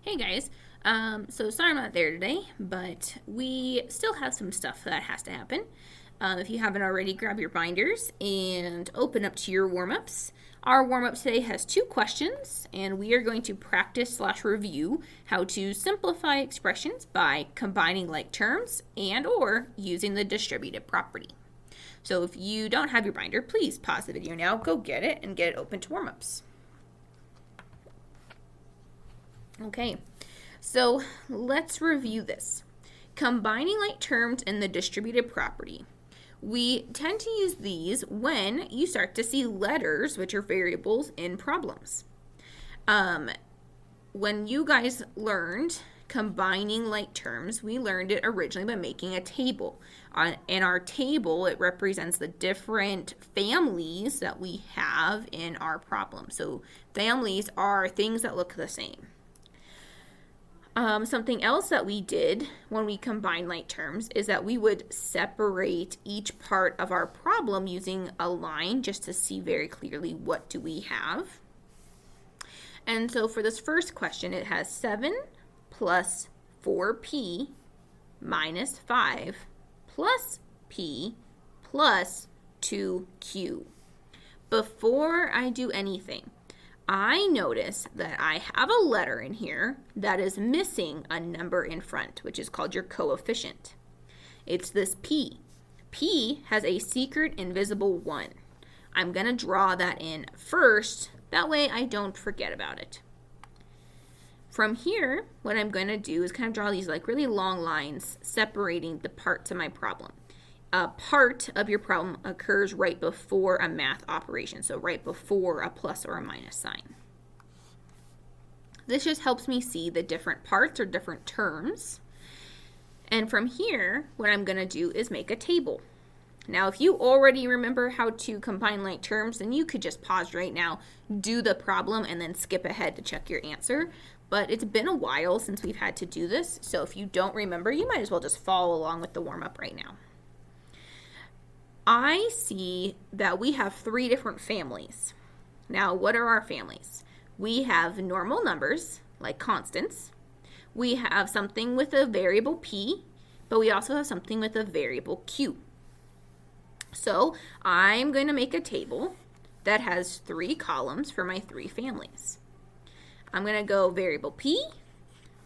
Hey guys, so sorry I'm not there today, but we still have some stuff that has to happen. If you haven't already, grab your binders and open up to your warm-ups. Our warm-up today has 2 questions, and we are going to practice/review how to simplify expressions by combining like terms and or using the distributive property. So if you don't have your binder, please pause the video now, go get it, and get it open to warm-ups. Okay, so let's review this. Combining like terms in the distributive property. We tend to use these when you start to see letters, which are variables, in problems. When you guys learned combining like terms, we learned it originally by making a table. In our table, it represents the different families that we have in our problem. So families are things that look the same. Something else that we did when we combined like terms is that we would separate each part of our problem using a line just to see very clearly what do we have. And so for this first question, it has 7 plus 4p minus 5 plus p plus 2q. Before I do anything, I notice that I have a letter in here that is missing a number in front, which is called your coefficient. It's this p. P has a secret invisible 1. I'm going to draw that in first, that way I don't forget about it. From here, what I'm going to do is kind of draw these like really long lines separating the parts of my problem. A part of your problem occurs right before a math operation, so right before a plus or a minus sign. This just helps me see the different parts or different terms. And from here, what I'm going to do is make a table. Now, if you already remember how to combine like terms, then you could just pause right now, do the problem, and then skip ahead to check your answer. But it's been a while since we've had to do this, so if you don't remember, you might as well just follow along with the warm-up right now. I see that we have 3 different families. Now, what are our families? We have normal numbers, like constants. We have something with a variable p, but we also have something with a variable q. So I'm going to make a table that has 3 columns for my 3 families. I'm going to go variable p,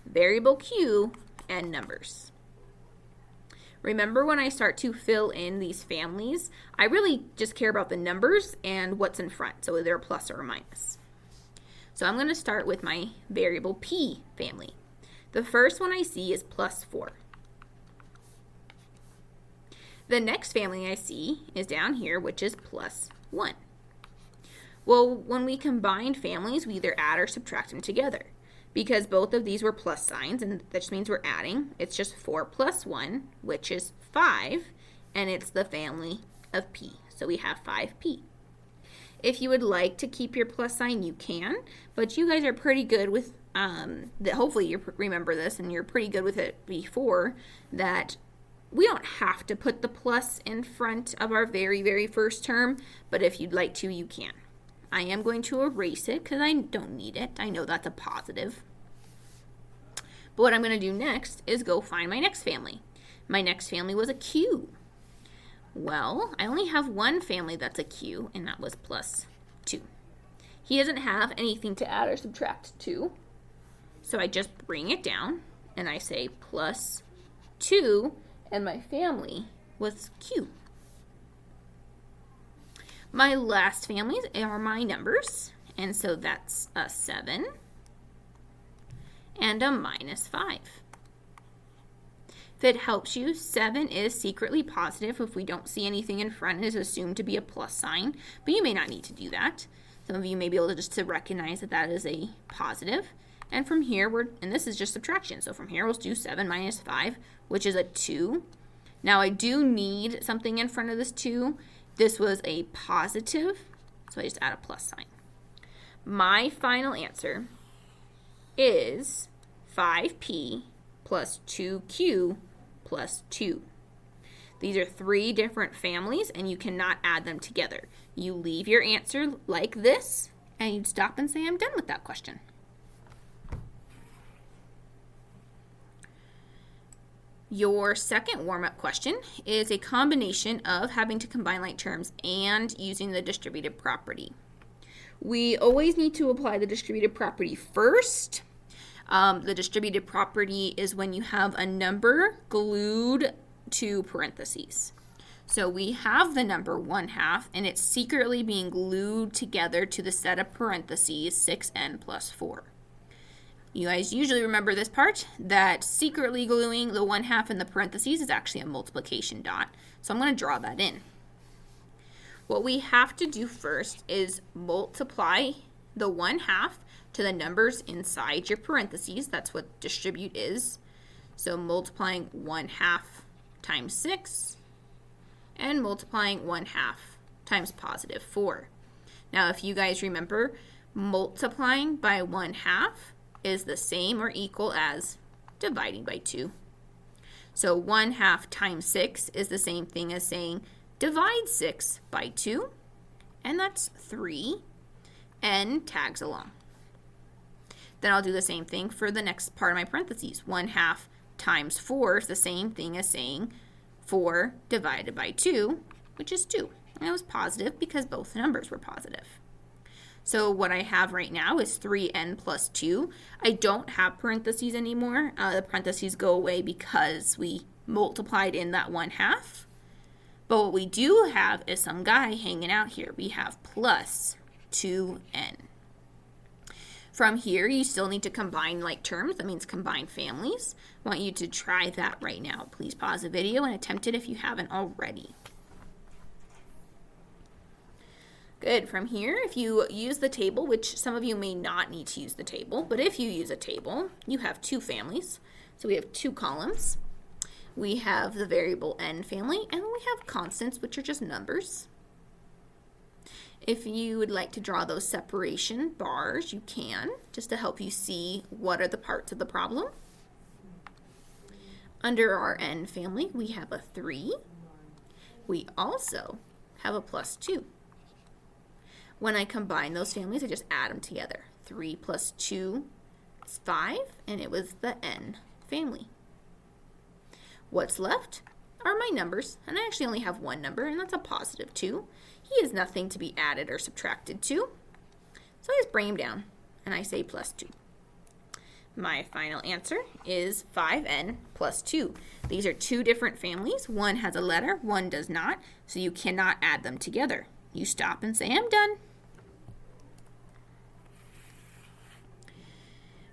variable q, and numbers. Remember, when I start to fill in these families, I really just care about the numbers and what's in front, so either a plus or a minus. So I'm going to start with my variable p family. The first one I see is plus 4. The next family I see is down here, which is plus 1. Well, when we combine families, we either add or subtract them together. Because both of these were plus signs, and that just means we're adding. It's just 4 plus 1, which is 5, and it's the family of p. So we have 5p. If you would like to keep your plus sign, you can, but you guys are pretty good with, hopefully you remember this, and you're pretty good with it before, that we don't have to put the plus in front of our very, very first term, but if you'd like to, you can. I am going to erase it because I don't need it. I know that's a positive. But what I'm going to do next is go find my next family. My next family was a Q. Well, I only have one family that's a Q, and that was plus 2. He doesn't have anything to add or subtract to, so I just bring it down, and I say plus 2, and my family was Q. My last families are my numbers, and so that's a 7 and a minus 5. If it helps you, 7 is secretly positive. If we don't see anything in front, it is assumed to be a plus sign, but you may not need to do that. Some of you may be able to just to recognize that that is a positive. And from here, and this is just subtraction, so from here we'll do 7 minus 5, which is a 2. Now I do need something in front of this 2. This was a positive, so I just add a plus sign. My final answer is 5p plus 2q plus 2. These are 3 different families, and you cannot add them together. You leave your answer like this, and you'd stop and say, I'm done with that question. Your second warm-up question is a combination of having to combine like terms and using the distributive property. We always need to apply the distributive property first. The distributive property is when you have a number glued to parentheses. So we have the number 1/2, and it's secretly being glued together to the set of parentheses 6n plus 4. You guys usually remember this part, that secretly gluing the 1/2 in the parentheses is actually a multiplication dot. So I'm going to draw that in. What we have to do first is multiply the 1/2 to the numbers inside your parentheses. That's what distribute is. So multiplying 1/2 times 6 and multiplying 1/2 times positive 4. Now, if you guys remember, multiplying by 1/2 is the same or equal as dividing by 2. So 1/2 times 6 is the same thing as saying divide 6 by 2, and that's 3, and tags along. Then I'll do the same thing for the next part of my parentheses. 1/2 times 4 is the same thing as saying 4 divided by 2, which is 2. And it was positive because both numbers were positive. So what I have right now is 3n plus 2. I don't have parentheses anymore. The parentheses go away because we multiplied in that 1/2. But what we do have is some guy hanging out here. We have plus 2n. From here, you still need to combine like terms. That means combine families. I want you to try that right now. Please pause the video and attempt it if you haven't already. Good. From here, if you use the table, which some of you may not need to use the table, but if you use a table, you have two families. So we have two columns. We have the variable n family, and we have constants, which are just numbers. If you would like to draw those separation bars, you can, just to help you see what are the parts of the problem. Under our n family, we have a 3. We also have a plus 2. When I combine those families, I just add them together. 3 plus 2 is 5, and it was the n family. What's left are my numbers, and I actually only have one number, and that's a positive 2. He is nothing to be added or subtracted to. So I just bring him down, and I say plus 2. My final answer is 5n plus 2. These are two different families. One has a letter, one does not, so you cannot add them together. You stop and say, I'm done.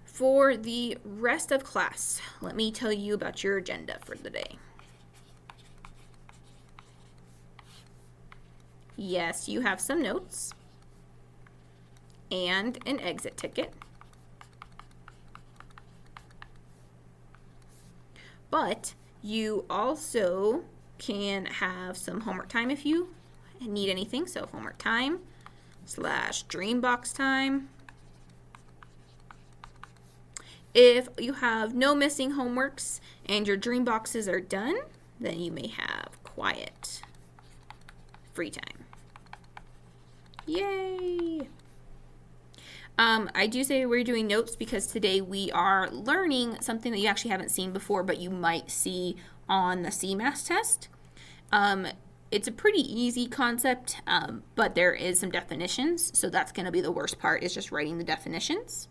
For the rest of class, let me tell you about your agenda for the day. Yes, you have some notes and an exit ticket. But you also can have some homework time if you need anything. So homework time / Dreambox time. If you have no missing homeworks and your dream boxes are done, then you may have quiet, free time. Yay! I do say we're doing notes because today we are learning something that you actually haven't seen before, but you might see on the CMAS test. It's a pretty easy concept, but there is some definitions, so that's going to be the worst part, is just writing the definitions.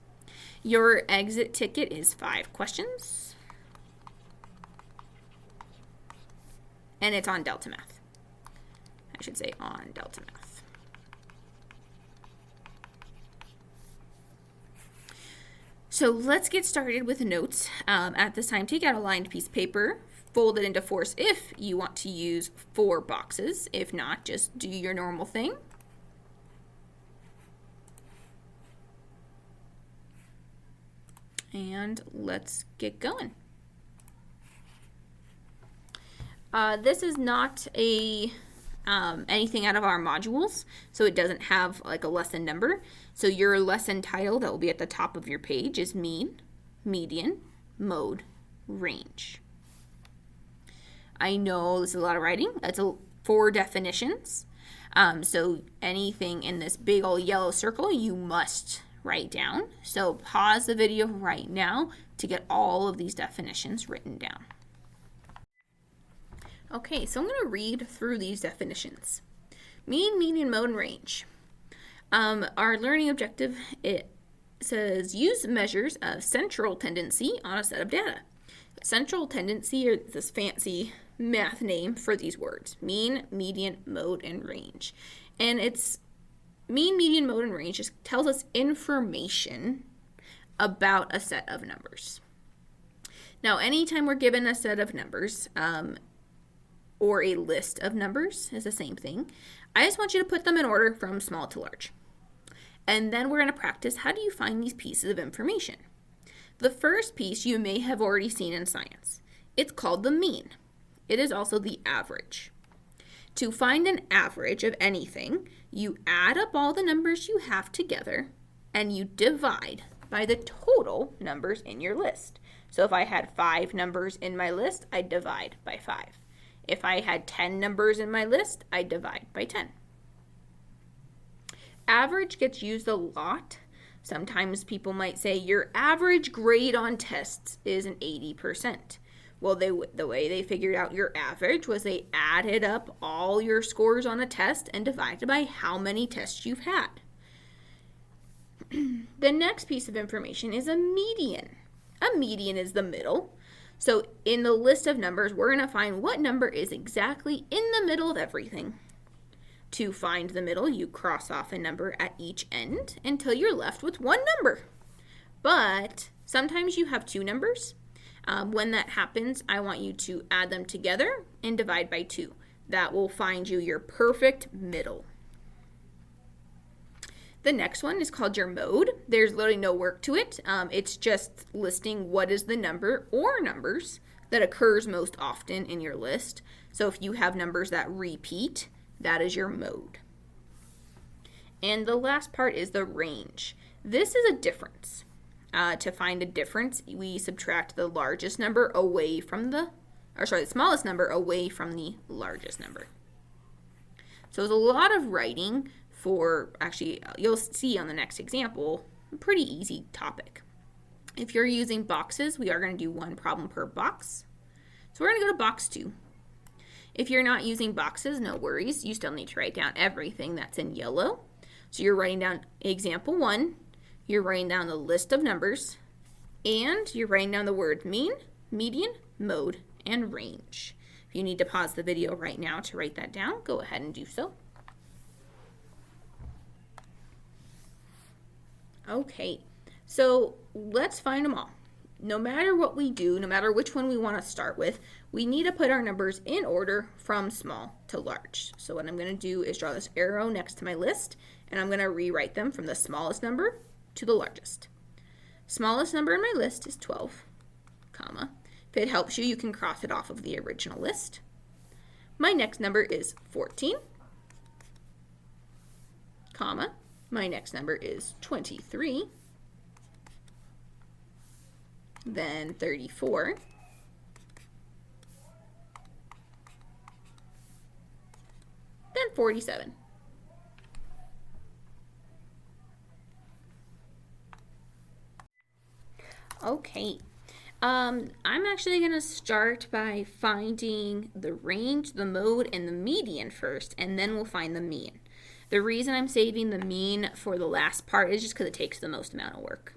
Your exit ticket is 5 questions, and it's on Delta Math. I should say on Delta Math. So let's get started with notes. At this time, take out a lined piece of paper, fold it into 4s if you want to use 4 boxes. If not, just do your normal thing. And let's get going. This is not anything out of our modules, so it doesn't have like a lesson number. So your lesson title that will be at the top of your page is mean, median, mode, range. I know this is a lot of writing. It's 4 definitions. So anything in this big old yellow circle you must write down. So pause the video right now to get all of these definitions written down. Okay, so I'm going to read through these definitions. Mean, median, mode, and range. Our learning objective, it says use measures of central tendency on a set of data. Central tendency is this fancy math name for these words: mean, median, mode, and range. And it's mean, median, mode, and range just tells us information about a set of numbers. Now, anytime we're given a set of numbers, or a list of numbers is the same thing, I just want you to put them in order from small to large. And then we're going to practice, how do you find these pieces of information? The first piece you may have already seen in science. It's called the mean. It is also the average. To find an average of anything, you add up all the numbers you have together and you divide by the total numbers in your list. So if I had 5 numbers in my list, I divide by 5. If I had 10 numbers in my list, I divide by 10. Average gets used a lot. Sometimes people might say your average grade on tests is an 80%. Well, the way they figured out your average was they added up all your scores on a test and divided by how many tests you've had. The next piece of information is a median. A median is the middle. So in the list of numbers, we're going to find what number is exactly in the middle of everything. To find the middle, you cross off a number at each end until you're left with one number. But sometimes you have 2 numbers. When that happens, I want you to add them together and divide by 2. That will find you your perfect middle. The next one is called your mode. There's literally no work to it. It's just listing what is the number or numbers that occurs most often in your list. So if you have numbers that repeat, that is your mode. And the last part is the range. This is a difference. To find a difference, we subtract the largest number away from the smallest number away from the largest number. So there's a lot of writing for, actually, you'll see on the next example, a pretty easy topic. If you're using boxes, we are going to do one problem per box. So we're going to go to box 2. If you're not using boxes, no worries. You still need to write down everything that's in yellow. So you're writing down example 1, you're writing down the list of numbers, and you're writing down the word mean, median, mode, and range. If you need to pause the video right now to write that down, go ahead and do so. Okay, so let's find them all. No matter what we do, no matter which one we want to start with, we need to put our numbers in order from small to large. So what I'm going to do is draw this arrow next to my list, and I'm going to rewrite them from the smallest number to the largest. Smallest number in my list is 12, comma. If it helps you, you can cross it off of the original list. My next number is 14, comma. My next number is 23, then 34, then 47. Okay, I'm actually going to start by finding the range, the mode, and the median first, and then we'll find the mean. The reason I'm saving the mean for the last part is just because it takes the most amount of work.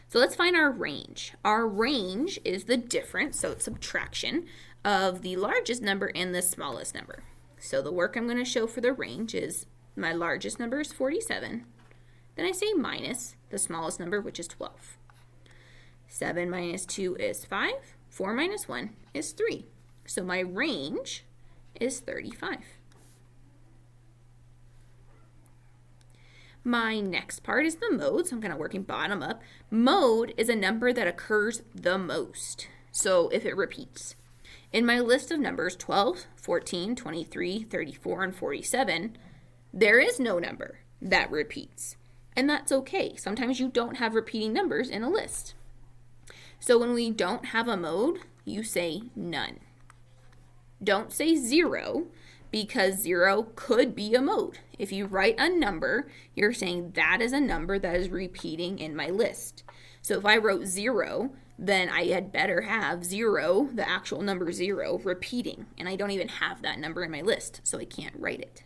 So let's find our range. Our range is the difference, so it's subtraction, of the largest number and the smallest number. So the work I'm going to show for the range is my largest number is 47. Then I say minus the smallest number, which is 12. 7 minus 2 is 5. 4 minus 1 is 3. So my range is 35. My next part is the mode, so I'm kind of working bottom up. Mode is a number that occurs the most, so if it repeats. In my list of numbers 12, 14, 23, 34, and 47, there is no number that repeats, and that's okay. Sometimes you don't have repeating numbers in a list. So when we don't have a mode, you say none. Don't say 0, because 0 could be a mode. If you write a number, you're saying that is a number that is repeating in my list. So if I wrote 0, then I had better have 0, the actual number 0, repeating. And I don't even have that number in my list, so I can't write it.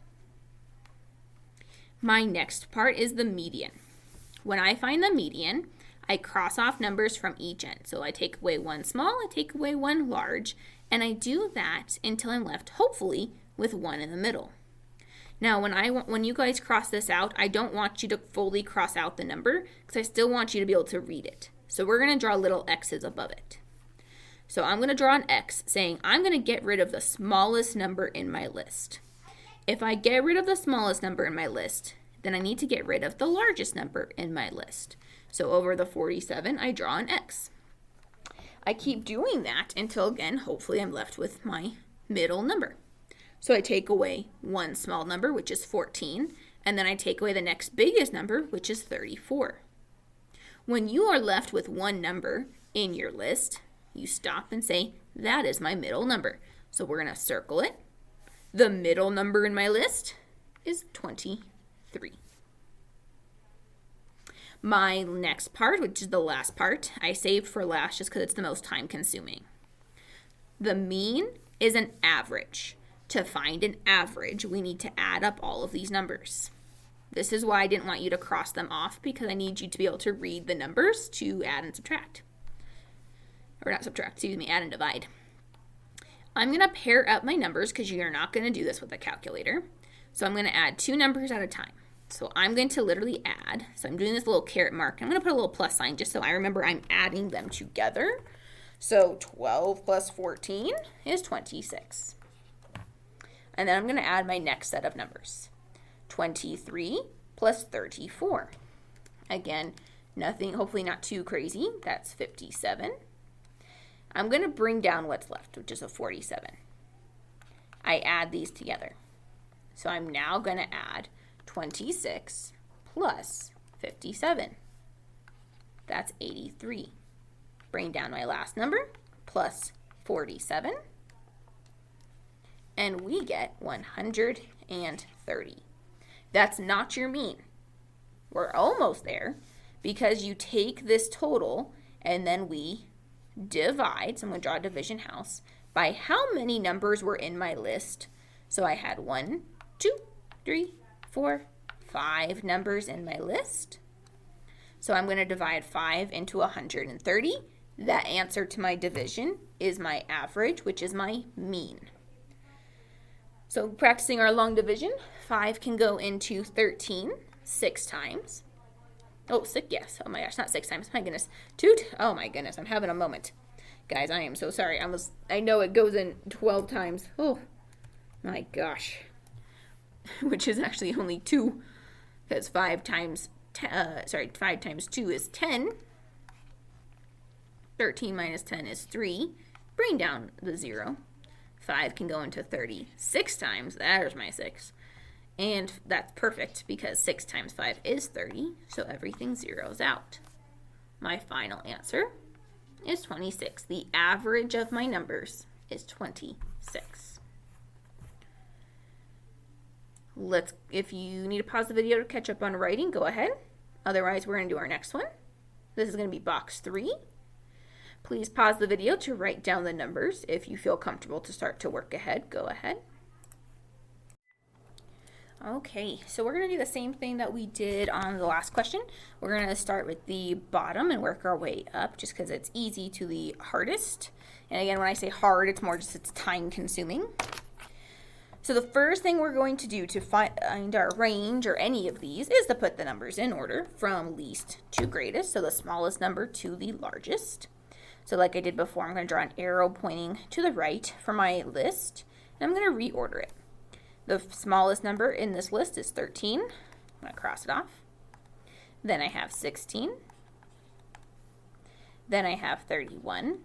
My next part is the median. When I find the median, I cross off numbers from each end. So I take away one small, I take away one large, and I do that until I'm left, hopefully, with one in the middle. Now, when you guys cross this out, I don't want you to fully cross out the number because I still want you to be able to read it. So we're going to draw little X's above it. So I'm going to draw an X saying I'm going to get rid of the smallest number in my list. If I get rid of the smallest number in my list, then I need to get rid of the largest number in my list. So over the 47, I draw an X. I keep doing that until, again, hopefully I'm left with my middle number. So I take away one small number, which is 14, and then I take away the next biggest number, which is 34. When you are left with one number in your list, you stop and say, that is my middle number. So we're going to circle it. The middle number in my list is 23. My next part, which is the last part, I saved for last just because it's the most time consuming. The mean is an average. To find an average, we need to add up all of these numbers. This is why I didn't want you to cross them off, because I need you to be able to read the numbers to add and subtract. Or not subtract, excuse me, add and divide. I'm going to pair up my numbers because you're not going to do this with a calculator. So I'm going to add two numbers at a time. So I'm going to literally add. So I'm doing this little caret mark. I'm going to put a little plus sign just so I remember I'm adding them together. So 12 plus 14 is 26. And then I'm going to add my next set of numbers. 23 plus 34. Again, nothing, hopefully not too crazy. That's 57. I'm going to bring down what's left, which is a 47. I add these together. So I'm now going to add 26 plus 57. That's 83. Bring down my last number, plus 47. And we get 130. That's not your mean. We're almost there because you take this total and then we divide, so I'm going to draw a division house, by how many numbers were in my list. So I had 1, 2, 3, 4, 5 numbers in my list. So I'm going to divide 5 into 130. That answer to my division is my average, which is my mean. So practicing our long division, 5 can go into 13 6 times. Oh, 6, yes. Oh my gosh, not 6 times. My goodness. Oh my goodness, I'm having a moment. Guys, I am so sorry. I know it goes in 12 times. Oh my gosh. Which is actually only 2, because 5 times 2 is 10. 13 minus 10 is 3. Bring down the 0. 5 can go into 36 times. There's my 6. And that's perfect because 6 times 5 is 30, so everything zeroes out. My final answer is 26. The average of my numbers is 26. If you need to pause the video to catch up on writing, go ahead. Otherwise, we're going to do our next one. This is going to be box 3. Please pause the video to write down the numbers. If you feel comfortable to start to work ahead, go ahead. Okay, so we're going to do the same thing that we did on the last question. We're going to start with the bottom and work our way up just because it's easy to the hardest. And again, when I say hard, it's more just it's time consuming. So the first thing we're going to do to find our range or any of these is to put the numbers in order from least to greatest. So the smallest number to the largest. So like I did before, I'm going to draw an arrow pointing to the right for my list, and I'm going to reorder it. The smallest number in this list is 13. I'm going to cross it off. Then I have 16. Then I have 31.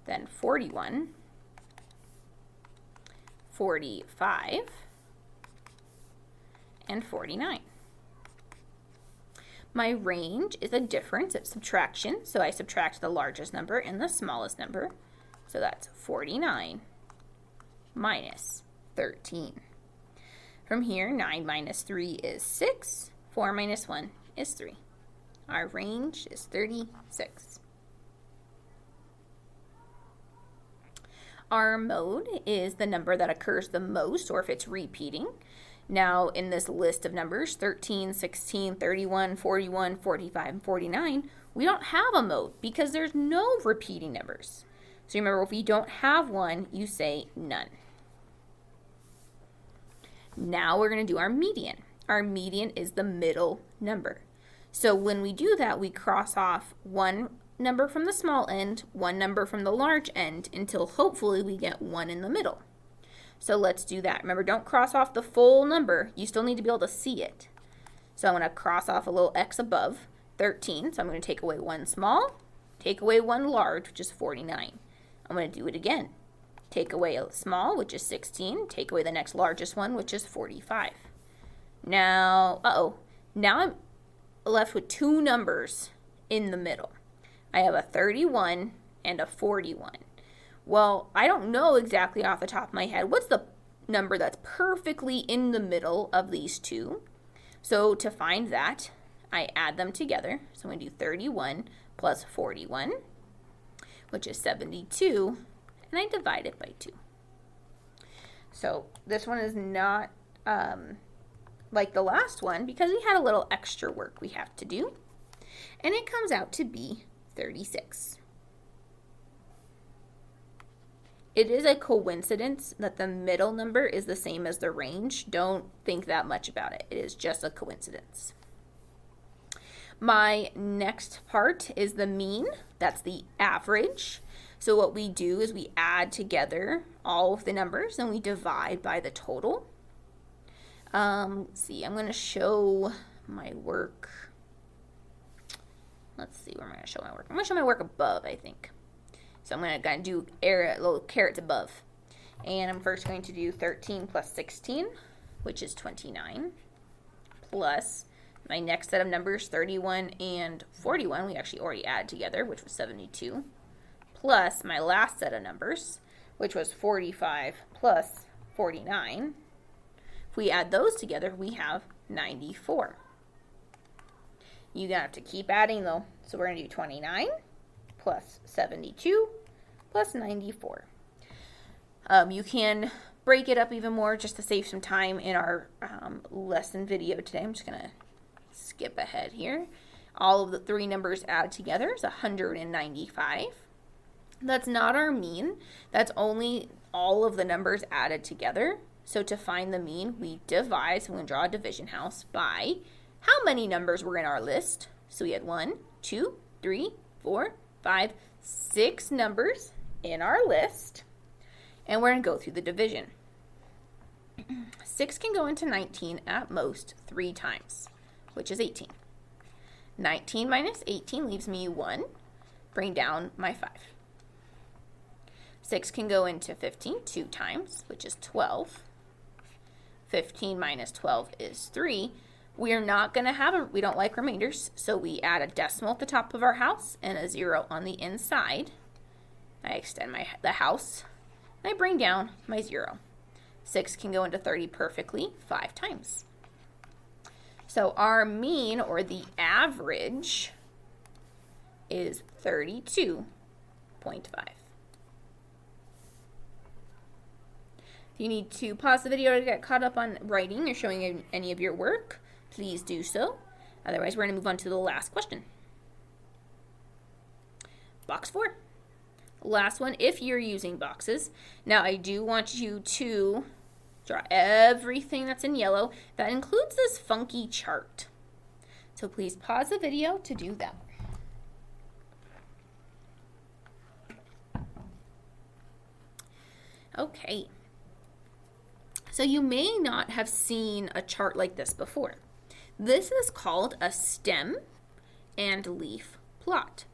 Then 41. 45. And 49. My range is a difference, it's subtraction, so I subtract the largest number and the smallest number. So that's 49 minus 13. From here, 9 minus 3 is 6, 4 minus 1 is 3. Our range is 36. Our mode is the number that occurs the most, or if it's repeating. Now, in this list of numbers, 13, 16, 31, 41, 45, and 49, we don't have a mode because there's no repeating numbers. So remember, if you don't have one, you say none. Now we're going to do our median. Our median is the middle number. So when we do that, we cross off one number from the small end, one number from the large end, until hopefully we get one in the middle. So let's do that. Remember, don't cross off the full number. You still need to be able to see it. So I'm going to cross off a little X above 13. So I'm going to take away one small, take away one large, which is 49. I'm going to do it again. Take away a small, which is 16. Take away the next largest one, which is 45. Now, now I'm left with two numbers in the middle. I have a 31 and a 41. Well, I don't know exactly off the top of my head what's the number that's perfectly in the middle of these two. So to find that, I add them together. So I'm going to do 31 plus 41, which is 72, and I divide it by 2. So this one is not like the last one because we had a little extra work we have to do, and it comes out to be 36. It is a coincidence that the middle number is the same as the range. Don't think that much about it. It is just a coincidence. My next part is the mean. That's the average. So what we do is we add together all of the numbers and we divide by the total. Let's see, I'm going to show my work. Let's see, where am I going to show my work? I'm going to show my work above, I think. So I'm going to do little carets above. And I'm first going to do 13 plus 16, which is 29, plus my next set of numbers, 31 and 41, we actually already added together, which was 72, plus my last set of numbers, which was 45 plus 49. If we add those together, we have 94. You're going to have to keep adding, though. So we're going to do 29 plus 72 plus 94. You can break it up even more just to save some time in our lesson video today. I'm just going to skip ahead here. All of the three numbers added together is 195. That's not our mean. That's only all of the numbers added together. So to find the mean, we divide. So we're going to draw a division house by how many numbers were in our list. So we had 1, 2, 3, 4, 5, 6 numbers in our list. And we're going to go through the division. 6 can go into 19 at most 3 times, which is 18. 19 minus 18 leaves me 1. Bring down my 5. 6 can go into 15 2 times, which is 12. 15 minus 12 is 3. We're not going to we don't like remainders, so we add a decimal at the top of our house and a 0 on the inside. I extend the house, and I bring down my 0. 6 can go into 30 perfectly 5 times. So our mean, or the average, is 32.5. If you need to pause the video to get caught up on writing or showing any of your work, please do so. Otherwise, we're going to move on to the last question. Box 4. Last one, if you're using boxes. Now, I do want you to draw everything that's in yellow. That includes this funky chart. So please pause the video to do that. Okay. So you may not have seen a chart like this before. This is called a stem and leaf plot.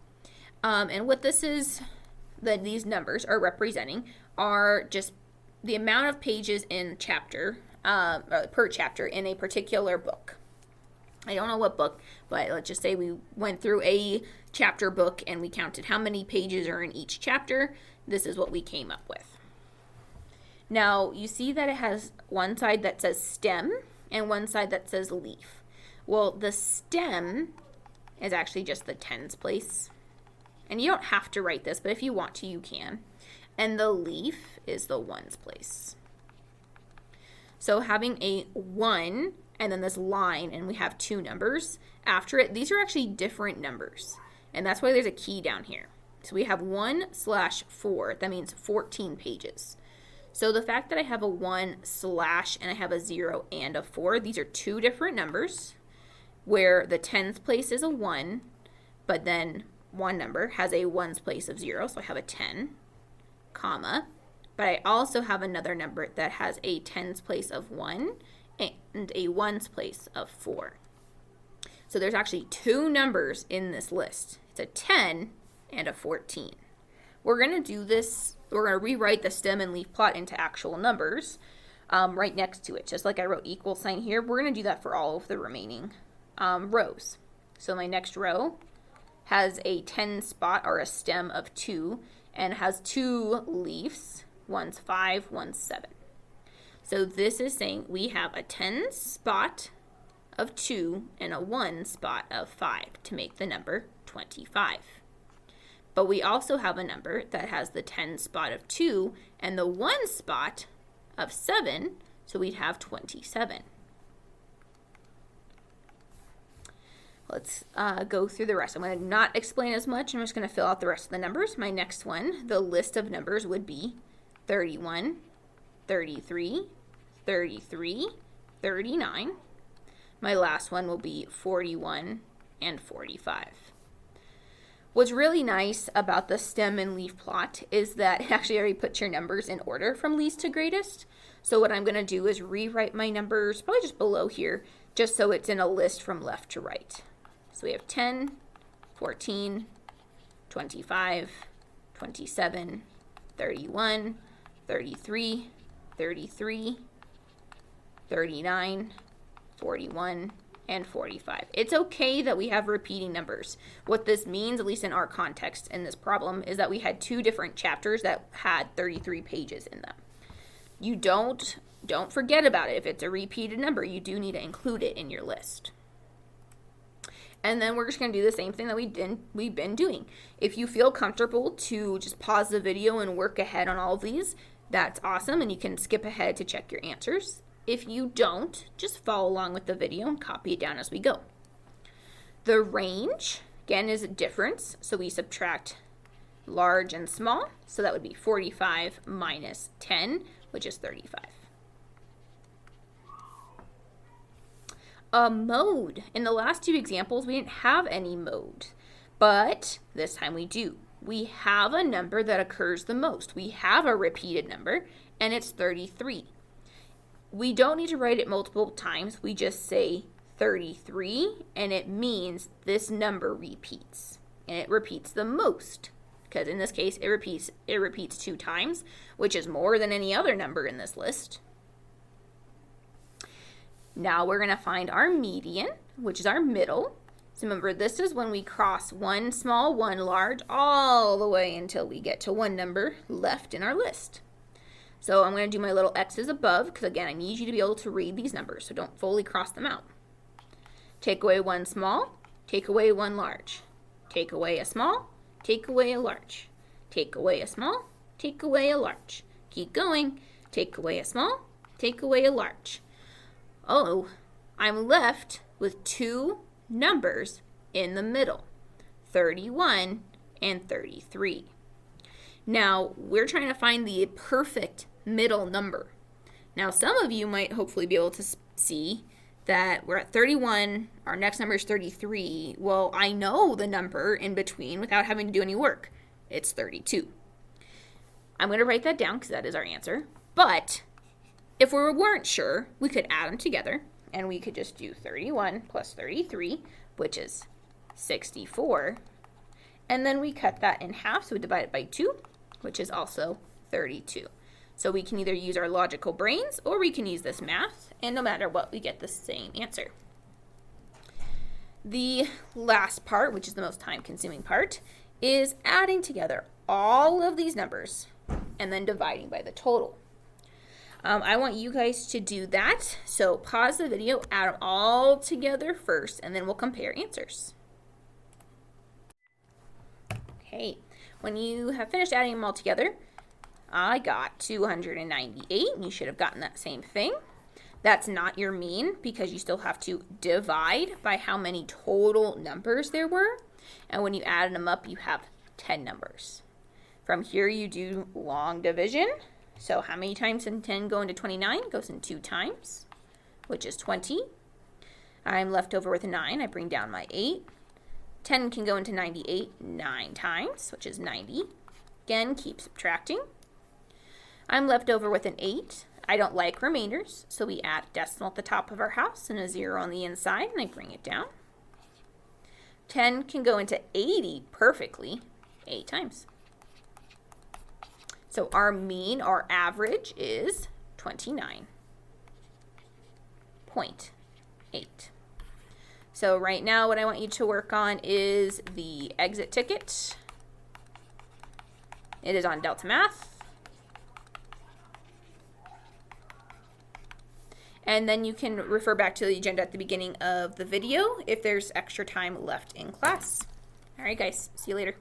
And what this is, that these numbers are representing, are just the amount of pages in chapter, per chapter in a particular book. I don't know what book, but let's just say we went through a chapter book and we counted how many pages are in each chapter. This is what we came up with. Now, you see that it has one side that says stem and one side that says leaf. Well, the stem is actually just the tens place. And you don't have to write this, but if you want to, you can. And the leaf is the ones place. So having a 1 and then this line, and we have 2 numbers after it, these are actually different numbers. And that's why there's a key down here. So we have 1/4, that means 14 pages. So the fact that I have a 1/ and I have a 0 and a 4, these are 2 different numbers where the tens place is a 1, but then one number has a ones place of 0, so I have a 10, comma, but I also have another number that has a tens place of 1 and a ones place of 4. So there's actually 2 numbers in this list. It's a 10 and a 14. We're going to do this, we're going to rewrite the stem and leaf plot into actual numbers right next to it. Just like I wrote equal sign here, we're going to do that for all of the remaining rows. So my next row has a 10 spot or a stem of 2 and has 2 leaves, one's 5, one's 7. So this is saying we have a 10 spot of 2 and a 1 spot of 5 to make the number 25. But we also have a number that has the 10 spot of 2 and the 1 spot of 7, so we'd have 27. Let's go through the rest. I'm going to not explain as much. I'm just going to fill out the rest of the numbers. My next one, the list of numbers would be 31, 33, 33, 39. My last one will be 41 and 45. What's really nice about the stem and leaf plot is that it actually already puts your numbers in order from least to greatest. So what I'm going to do is rewrite my numbers, probably just below here, just so it's in a list from left to right. So we have 10, 14, 25, 27, 31, 33, 33, 39, 41, and 45. It's okay that we have repeating numbers. What this means, at least in our context in this problem, is that we had 2 different chapters that had 33 pages in them. You don't forget about it. If it's a repeated number, you do need to include it in your list. And then we're just going to do the same thing that we've been doing. If you feel comfortable to just pause the video and work ahead on all of these, that's awesome, and you can skip ahead to check your answers. If you don't, just follow along with the video and copy it down as we go. The range, again, is a difference, so we subtract large and small, so that would be 45 minus 10, which is 35. A mode. In the last 2 examples, we didn't have any mode, but this time we do. We have a number that occurs the most. We have a repeated number, and it's 33. We don't need to write it multiple times. We just say 33, and it means this number repeats, and it repeats the most, because in this case, it repeats 2 times, which is more than any other number in this list. Now we're going to find our median, which is our middle. So remember, this is when we cross one small, one large, all the way until we get to one number left in our list. So I'm going to do my little X's above, because again, I need you to be able to read these numbers, so don't fully cross them out. Take away one small, take away one large. Take away a small, take away a large. Take away a small, take away a large. Keep going. Take away a small, take away a large. Oh, I'm left with 2 numbers in the middle, 31 and 33. Now, we're trying to find the perfect middle number. Now, some of you might hopefully be able to see that we're at 31, our next number is 33. Well, I know the number in between without having to do any work. It's 32. I'm going to write that down because that is our answer. But if we weren't sure, we could add them together, and we could just do 31 plus 33, which is 64. And then we cut that in half, so we divide it by 2, which is also 32. So we can either use our logical brains, or we can use this math, and no matter what, we get the same answer. The last part, which is the most time-consuming part, is adding together all of these numbers and then dividing by the total. I want you guys to do that, so pause the video, add them all together first, and then we'll compare answers. right. When you have finished adding them all together, I got 298, and you should have gotten that same thing. That's not your mean because you still have to divide by how many total numbers there were. And when you add them up, you have 10 numbers. From here, you do long division. So how many times can 10 go into 29? It goes in 2 times, which is 20. I'm left over with a 9. I bring down my 8. 10 can go into 98 9 times, which is 90. Again, keep subtracting. I'm left over with an 8. I don't like remainders, so we add a decimal at the top of our house and a 0 on the inside, and I bring it down. 10 can go into 80 perfectly 8 times. So our mean, our average, is 29.8. So right now what I want you to work on is the exit ticket. It is on Delta Math. And then you can refer back to the agenda at the beginning of the video if there's extra time left in class. All right, guys, see you later.